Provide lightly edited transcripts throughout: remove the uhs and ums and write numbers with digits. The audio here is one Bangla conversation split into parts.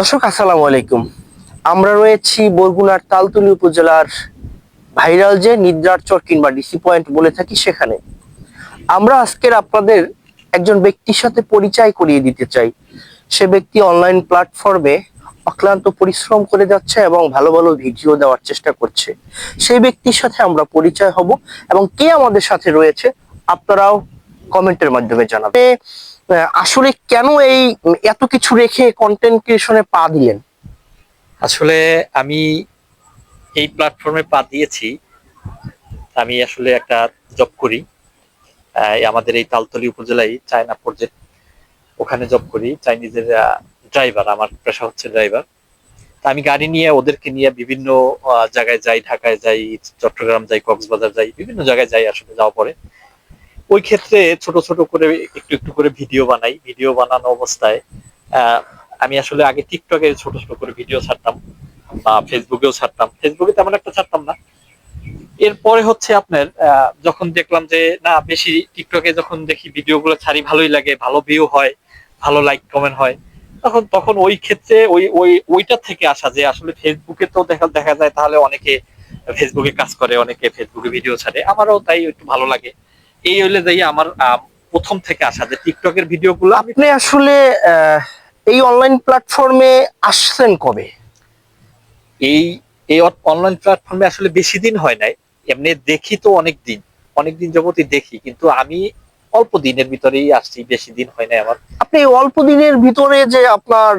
দর্শক আসসালামু আলাইকুম। আমরা রয়েছি বরগুনার তালতলী উপজেলার ভাইরাল যে নিদ্রার চর কিংবা ডিসি পয়েন্ট বলে থাকি সেখানে। আমরা আজকের আপনাদের একজন ব্যক্তির সাথে পরিচয় করিয়ে দিতে চাই। সে ব্যক্তি অনলাইন প্ল্যাটফর্মে অক্লান্ত পরিশ্রম করে যাচ্ছে এবং ভালো ভালো ভিডিও দেওয়ার চেষ্টা করছে। সেই ব্যক্তির সাথে আমরা পরিচয় হব এবং কে আমাদের সাথে রয়েছে আপনারাও কমেন্টের মাধ্যমে জানাবেন। আসলে কেন এই এত কিছু রেখে কন্টেন্ট ক্রিয়েশনে পা দিলেন? আসলে আমি এই প্ল্যাটফর্মে পা দিয়েছি। আমি আসলে একটা জব করি। আমাদের এই তালতলী উপজেলায় চায়না প্রজেক্ট, ওখানে জব করি। চাইনিজের ড্রাইভার, আমার পেশা হচ্ছে ড্রাইভার। আমি গাড়ি নিয়ে ওদেরকে নিয়ে বিভিন্ন জায়গায় যাই, ঢাকায় যাই, চট্টগ্রাম যাই, কক্সবাজার যাই, বিভিন্ন জায়গায় যাই। আসলে যাওয়া পরে ওই ক্ষেত্রে ছোট ছোট করে একটু একটু করে ভিডিও বানাই। ভিডিও বানানো অবস্থায় আমি আসলে আগে টিকটকে ছোট ছোট করে ভিডিও ছাড়তাম বা ফেসবুকেও ছাড়তাম। ফেসবুকে তেমন একটা ছাড়তাম না। এরপরে হচ্ছে আপনার যখন দেখলাম যে না, বেশি টিকটকে যখন দেখি ভিডিও গুলো ছাড়ি, ভালোই লাগে, ভালো ভিউ হয়, ভালো লাইক কমেন্ট হয়, তখন তখন ওই ক্ষেত্রে ওইটা থেকে আসা যে আসলে ফেসবুকে তো দেখা দেখা যায় তাহলে অনেকে ফেসবুকে কাজ করে, অনেকে ফেসবুকে ভিডিও ছাড়ে, আমারও তাই একটু ভালো লাগে। এই হইলে যাই আমার প্রথম থেকে আসা যে টিকটকের ভিডিও গুলো আমি। আপনি আসলে এই অনলাইন প্ল্যাটফর্মে আসছেন কবে? এই এই অনলাইন প্ল্যাটফর্মে আসলে বেশি দিন হয় নাই। এমনি দেখি তো অনেক দিন যাবতই দেখি, কিন্তু আমি অল্প দিনের ভিতরেই আসছি, বেশি দিন হয় নাই আমার। আপনি এই অল্প দিনের ভিতরে যে আপনার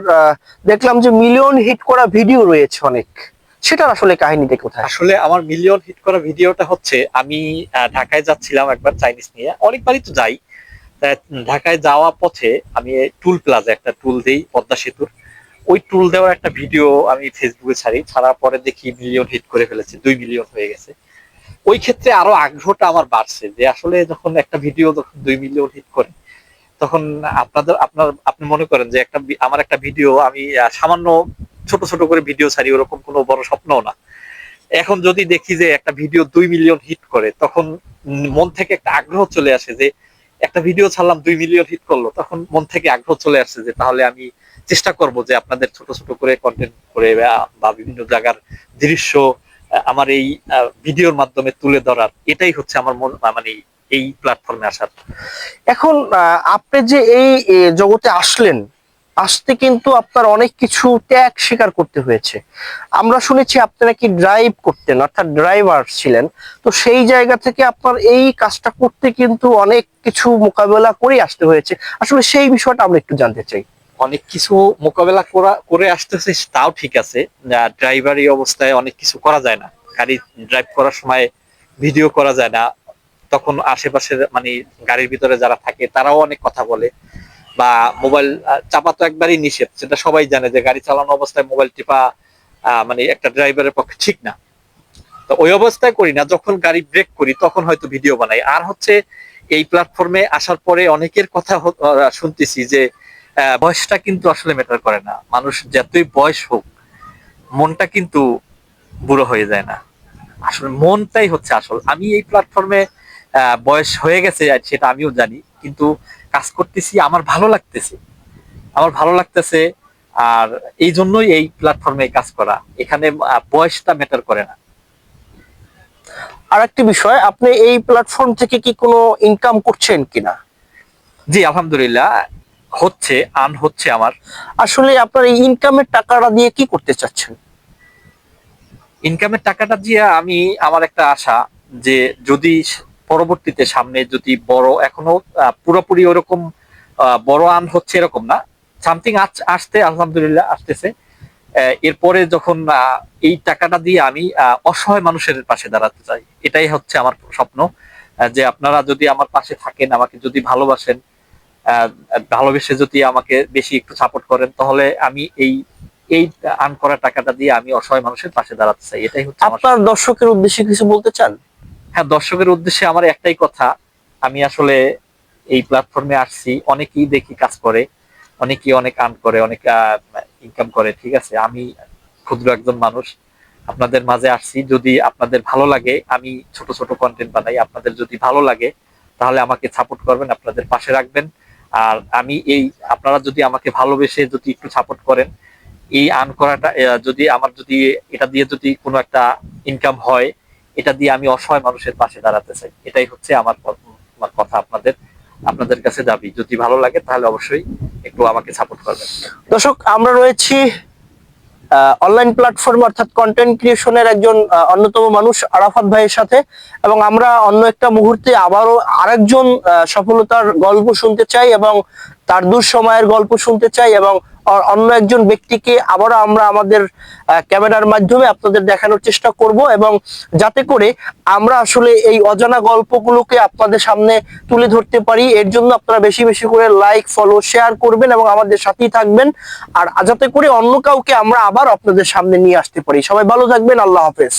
দেখলাম যে মিলিয়ন হিট করা ভিডিও রয়েছে অনেক, সেটার আসলে কাহিনীটা কোথায়? আসলে আমার মিলিয়ন হিট করা ভিডিওটা হচ্ছে, আমি ঢাকায় যাচ্ছিলাম একবার চাইনিজ নিয়ে, অনেকবারই তো যাই। তা ঢাকায় যাওয়া পথে আমি টুল প্লাজা একটা টুল দেই পদ্মা সেতুর, ওই টুল দেওয়ার একটা ভিডিও আমি ফেসবুকে ছাড়ি। ছাড়ার পরে দেখি মিলিয়ন হিট করে ফেলেছে, 2 মিলিয়ন হয়ে গেছে। ওই ক্ষেত্রে আরো আগ্রহটা আমার বাড়ছে যে আসলে যখন একটা ভিডিও যখন 2 মিলিয়ন হিট করে, তখন আপনি মনে করেন যে আমার একটা ভিডিও, আমি সামান্য ছোট ছোট করে ভিডিও ছাড়ি, ওরকম কোনো বড় স্বপ্নও না। এখন যদি দেখি যে একটা ভিডিও 2 মিলিয়ন হিট করে, তখন মন থেকে একটা আগ্রহ চলে আসে যে একটা ভিডিও ছাড়লাম 2 মিলিয়ন হিট করলো, তখন মন থেকে আগ্রহ চলে আসছে যে তাহলে আমি চেষ্টা করব যে আপনাদের ছোট ছোট করে কন্টেন্ট করে বা বিভিন্ন জায়গার দৃশ্য আমার এই ভিডিওর মাধ্যমে তুলে ধরার। এটাই হচ্ছে আমার মানে এই প্ল্যাটফর্মে আসার। এখন আপনি যে এই জগতে আসলেন, আসতে কিন্তু আপনার অনেক কিছু ত্যাগ স্বীকার করতে হয়েছে। আমরা শুনেছি আপনি নাকি ড্রাইভ করতেন, অর্থাৎ ড্রাইভার ছিলেন। তো সেই জায়গা থেকে আপনার এই কাজটা করতে কিন্তু অনেক কিছু মোকাবেলা করে আসতে হয়েছে। আসলে সেই বিষয়টা আমরা একটু জানতে চাই। অনেক কিছু মোকাবেলা করে আসতেছে, তাও ঠিক আছে। ড্রাইভার এই অবস্থায় অনেক কিছু করা যায় না। গাড়ি ড্রাইভ করার সময় ভিডিও করা যায় না। তখন আশেপাশের মানে গাড়ির ভিতরে যারা থাকে তারাও অনেক কথা বলে, বা মোবাইল চাপা তো একবারই নিষেধ, সেটা সবাই জানে যে গাড়ি চালানো অবস্থায় মোবাইল টিপা মানে একটা ড্রাইভারের পক্ষে ঠিক না। তো ওই অবস্থায় করি না, যখন গাড়ি ব্রেক করি তখন হয়তো ভিডিও বানাই। আর হচ্ছে এই প্ল্যাটফর্মে আসার পরে অনেকের কথা শুনতেছি যে বয়সটা কিন্তু আসলে ম্যাটার করে না। মানুষ যতই বয়স হোক, মনটা কিন্তু বুড়ো হয়ে যায় না। আসলে মনটাই হচ্ছে আসল। আমি এই প্ল্যাটফর্মে বয়স হয়ে গেছে সেটা আমিও জানি, কিন্তু কাজ করতেছি, আমার ভালো লাগতেছে। আর এই জন্যই এই প্ল্যাটফর্মে কাজ করা। এখানে বয়সটা ম্যাটার করে না। আর একটি বিষয়, আপনি এই প্ল্যাটফর্ম থেকে কি কোনো ইনকাম করছেন কিনা? জি, আলহামদুলিল্লাহ হচ্ছে, হচ্ছে আমার। আসলে আপনার এই ইনকামের টাকাটা দিয়ে কি করতে চাচ্ছেন? ইনকামের টাকাটা দিয়ে আমি, আমার একটা আশা যে যদি পরবর্তীতে সামনে যদি বড়, এখনো পুরোপুরি ওরকম বড় হচ্ছে এরকম না, সামথিং আসতে আলহামদুলিল্লাহ আসতেছে। এরপরে যখন এই টাকাটা দিয়ে আমি অসহায় মানুষের পাশে দাঁড়াতে চাই, এটাই হচ্ছে আমার স্বপ্ন। যে আপনারা যদি আমার পাশে থাকেন, আমাকে যদি ভালোবাসেন, ভালোবেসে যদি আমাকে বেশি একটু সাপোর্ট করেন, তাহলে আমি এই এই আর্ন করা টাকাটা দিয়ে আমি অসহায় মানুষের পাশে দাঁড়াতে চাই। এটাই হচ্ছে আমার। আপনার দর্শকের উদ্দেশ্যে কিছু বলতে চান? হ্যাঁ, দর্শকের উদ্দেশ্যে আমার একটাই কথা। আমি আসলে এই প্ল্যাটফর্মে আসছি, অনেকেই দেখি কাজ করে, অনেকেই অনেক আর্ন করে, অনেক ইনকাম করে, ঠিক আছে। আমি ক্ষুদ্র একজন মানুষ, আপনাদের মাঝে আসছি। যদি আপনাদের ভালো লাগে, আমি ছোট ছোট কন্টেন্ট বানাই, আপনাদের যদি ভালো লাগে তাহলে আমাকে সাপোর্ট করবেন, আপনাদের পাশে রাখবেন। আর আমি আপনারা যদি আমাকে ভালোবেসে যদি একটু সাপোর্ট করেন, এই আর্ন করাটা যদি আমার যদি এটা দিয়ে যদি কোনো একটা ইনকাম হয়, এটা দিয়ে আমি অসহায় মানুষের পাশে দাঁড়াতে চাই। এটাই হচ্ছে আমার কথা আপনাদের কাছে দাবি। যদি ভালো লাগে তাহলে অবশ্যই একটু আমাকে সাপোর্ট করবেন। দর্শক, আমরা রয়েছি অনলাইন প্ল্যাটফর্ম অর্থাৎ কন্টেন্ট ক্রিয়েশনের একজন অন্যতম মানুষ আরাফাত ভাইয়ের সাথে, এবং আমরা অন্য একটা মুহূর্তে আবারও আরেকজন সফলতার গল্প শুনতে চাই এবং তার দুঃসময়ের গল্প শুনতে চাই, এবং অন্য একজন ব্যক্তিকে আবারও আমরা আমাদের ক্যামেরার মাধ্যমে আপনাদের দেখানোর চেষ্টা করব, এবং যাতে করে আমরা আসলে এই অজানা গল্পগুলোকে আপনাদের সামনে তুলে ধরতে পারি। এর জন্য আপনারা বেশি বেশি করে লাইক, ফলো, শেয়ার করবেন এবং আমাদের সাথেই থাকবেন, আর যাতে করে অন্য কাউকে আমরা আবার আপনাদের সামনে নিয়ে আসতে পারি। সবাই ভালো থাকবেন। আল্লাহ হাফেজ।